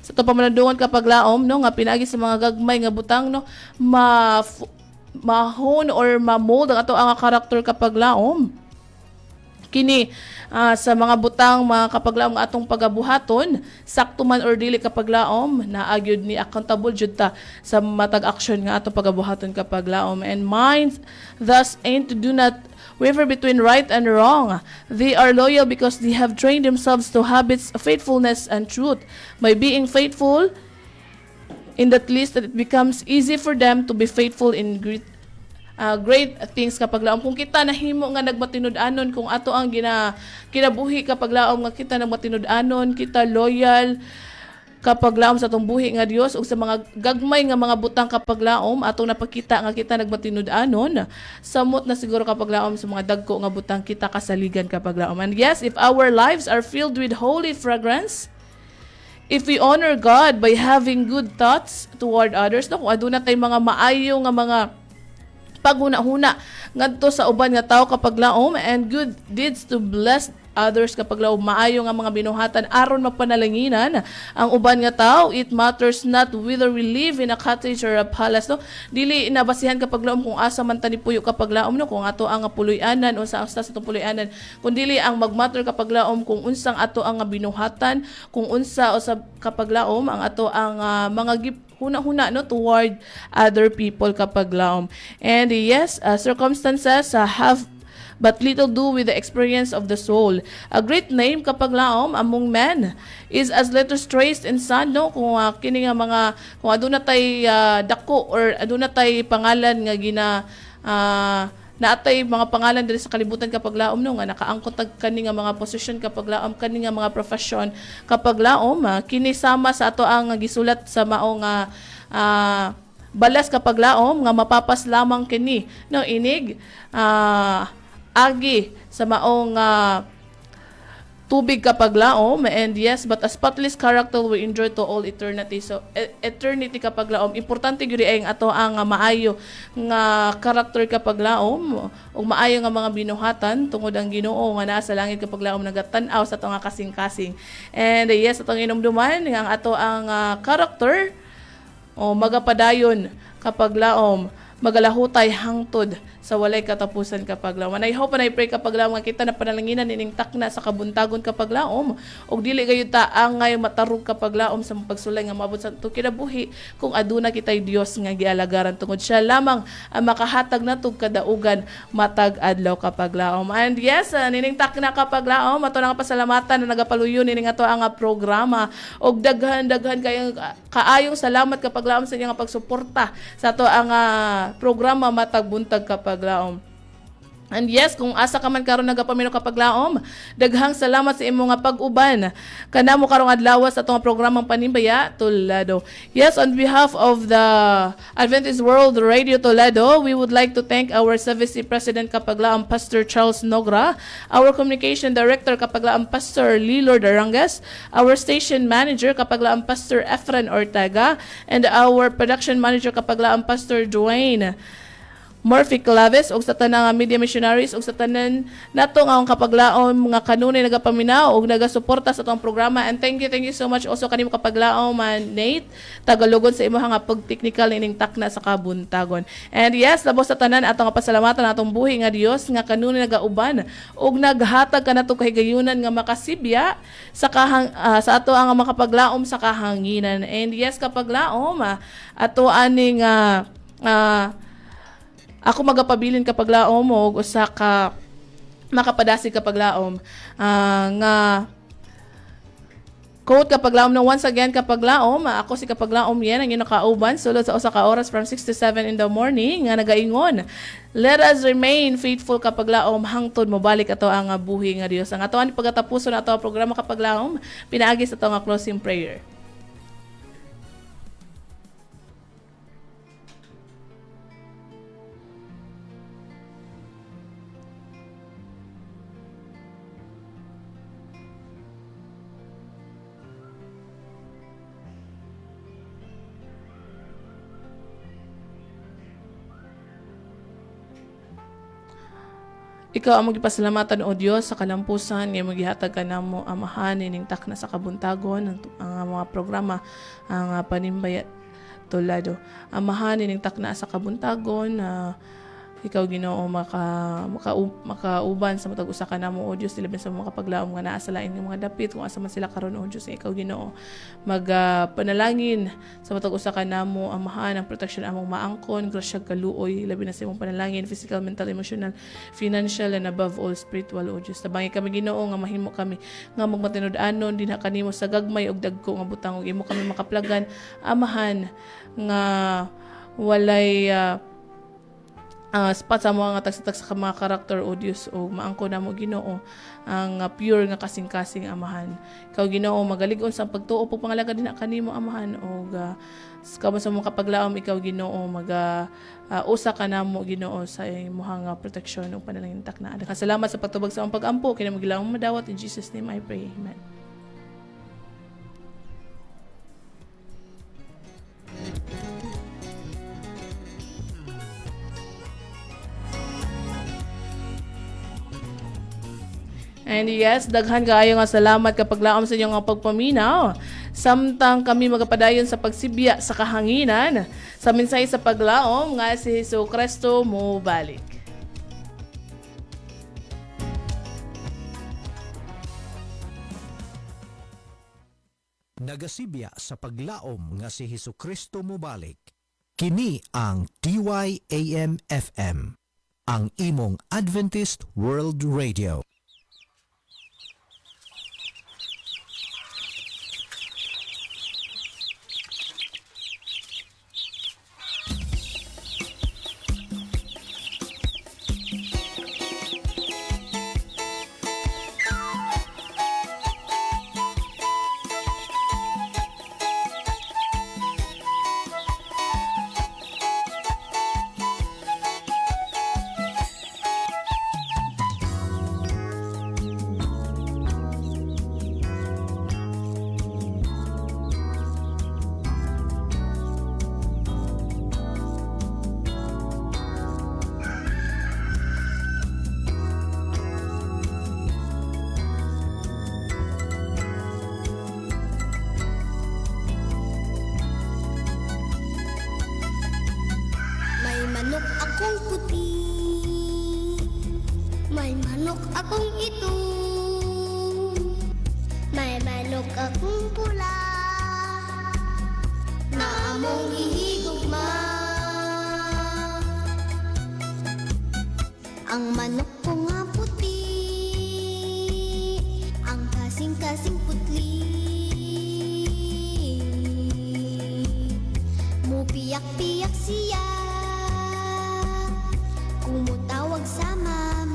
S4: Sa ito pamalandungan kapag laom, no, nga pinagi sa mga gagmay nga butang, no, mahon or ma-mold ang ato ang karakter kapag laom. Kini sa mga butang mga kapag laom nga atong pagabuhaton, sakto man or dili kapag laom, naagyod ni accountable jud ta sa matag action nga atong pagabuhaton kapag laom. And minds thus aim to do not waver between right and wrong. They are loyal because they have trained themselves to habits of faithfulness and truth. By being faithful in that least, that it becomes easy for them to be faithful in great things kapag laom. Kung kita nahimo nga nagmatinud-anon, kung ato ang kinabuhi kapag laom nga kita nagmatinud-anon, kita loyal kapag laom sa atong buhi nga Dios ug sa mga gagmay nga mga butang kapag laom atong napakita nga kita nagmatinud-anon, samot na siguro kapag laom sa mga dagko nga butang kita kasaligan kapag laom. And yes, if our lives are filled with holy fragrance, if we honor God by having good thoughts toward others, no, kung aduna tay mga maayo nga mga paghuna-huna ngadto sa uban nga tawo kapag laom, and good deeds to bless others kapag laom, maayo nga mga binuhatan aron mapanalanginan ang uban nga tawo. It matters not whether we live in a cottage or a palace, no, dili nabasihan kapag laom kung asa man tani puyo kapag laom, no, kung ato ang puloy-anan o sa sa atong puloy-anan, kun dili ang magmatter kapag laom kung unsang ato ang binuhatan, kung unsa usab kapag laom ang ato ang mga huna-huna, no, toward other people kapag laom. And yes, circumstances have but little do with the experience of the soul. A great name kapag laom among men is as letters traced in sand, no, kung kini nga mga kung aduna tay dako or aduna tay pangalan nga naatay mga pangalan diri sa kalibutan kapag laom, no, nga nakaangkot kani nga mga posisyon kapag laom, kani nga mga profession kapag laom, kini sama sa ato ang gisulat sa maong balas kapag laom nga mapapas lamang kini, no, inig agi sa maong tubig kapag laom. And yes, but a spotless character will endure to all eternity. So eternity kapag laom, importante gyud ay ato ang maayo nga character kapag laom ug maayo nga mga binuhatan tungod ang Ginoo nga naa sa langit kapag laom nagatan-aw sa ato nga kasing-kasing. And yes, atong inumduman nga ato ang character o magapadayon kapag laom, magalahutay hangtod sa walay katapusan kapag laom. And I hope and I pray kapag laom nga kita na panalanginan nining takna sa kabuntagon kapag laom ug dili gayud ta ang ngay matarog kapag laom sa pagsulay nga maabot sa ato kinabuhi kung aduna kitay Dios nga gialagaran tungod siya lamang ang makahatag natog kadaugan matag adlaw kapag laom. And yes, nining takna kapag laom ato nga pasalamatan na nagapaluyon nining ato ang programa ug daghan-daghan kaayong salamat kapag laom sa inyong pagsuporta sa ato ang programa matag buntag kapag laom. And yes, kung asa ka man karon nagapamino ka paglaom, daghang salamat sa imo nga pag-uban. Kanamo karong adlaw sa atong programang Panimbaya Toledo. Yes, on behalf of the Adventist World Radio Toledo, we would like to thank our CVC President Kapaglaam Pastor Charles Nogra, our Communication Director Kapaglaam Pastor Lilo Darangas, our Station Manager Kapaglaam Pastor Efren Ortega, and our Production Manager Kapaglaam Pastor Dwayne Murphy Claves og sa tanang media missionaries og sa tanan nato nga ang kapaglaom mga kanunay nagapaminaw og nagasuporta sa atong programa. And thank you so much also kanimo kapaglaom Nate Tagalogon sa imong nga pag-technical ining takna sa kabuntagon. And yes, labos sa tanan atong pasalamatan atong buhi nga Dios nga kanunay nagauban og naghatag kanato kahigayunan nga makasibya sa sa ato ang makapaglaom sa kahanginan. And yes, kapaglaom ato aning ako magapabilin kapag laom o usa ka makapadasi kapag laom nga quote kapag laom na once again kapag laom ako si kapag laom yan ang nakauban sulod sa usa ka oras from 6 to 7 in the morning nga nagaingon, let us remain faithful kapag laom hangtod mobalik ato ang buhi nga Dios. Ang ato ani pagatapuson ato ang programa kapag laom pinaagi sa ato nga closing prayer. Ikaw ang magipasalamatan o Dios sa kalampusan nga magihatag ka namo amahan ining takna sa kabuntagon ang mga programa ang Panimbaya Toledo. Amahan ining takna sa kabuntagon ikaw Ginoo makauban sa matag usa ka namo o Dios labi sa mga paglaom nga naa sa lain nga mga dapit kung asa man sila karon o Dios ikaw Ginoo panalangin sa matag usa ka namo amahan ang protection among maangkon grasya kaluoy labi na sa imong panalangin physical, mental, emotional, financial and above all spiritual o Dios tabangi kami Ginoo nga mahimo kami nga magmatinud-anon dinha kanimo sa gagmay og dagko nga butang ug imo kami makaplagan amahan nga walay spot sa mga tagsatak sa mga karakter o Diyos o maangko na mo Ginoo ang pure nga kasing-kasing amahan. Ikaw Ginoo magaligon sa pagtuo pag pangalaga din kanimo amahan o sa mga kapaglaom ikaw Ginoo usa ka namo Ginoo sa imong protection o panalangin takna. Salamat sa pagtubag sa among pag-ampo kini magilawom madawat in Jesus name I pray. Amen. And yes, daghan kaayo nga salamat kapag laom sa inyong pagpaminaw. Samtang kami magapadayon sa pagsibya sa kahanginan, sa minsay sa paglaom nga si Jesucristo mo balik.
S6: Nagasibya sa paglaom nga si Jesucristo mobalik. Kini ang DYAM FM, ang imong Adventist World Radio.
S7: manok akong puti, may manok akong ito, may manok akong pula, na among ihigugma. Ang manok ko nga puti, ang kasing-kasing putli, mupiyak-piyak siya, kumutawag sa mama.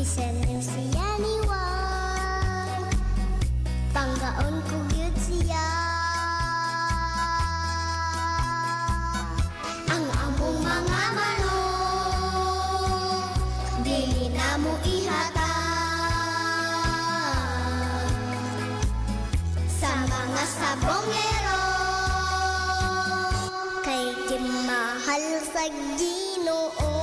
S7: Bisan yung siya liwag, panggaon ko gyud siya. Ang among mga manok, dili na mo ihatag sa mga sabongero, kay kimahal sa Ginoo.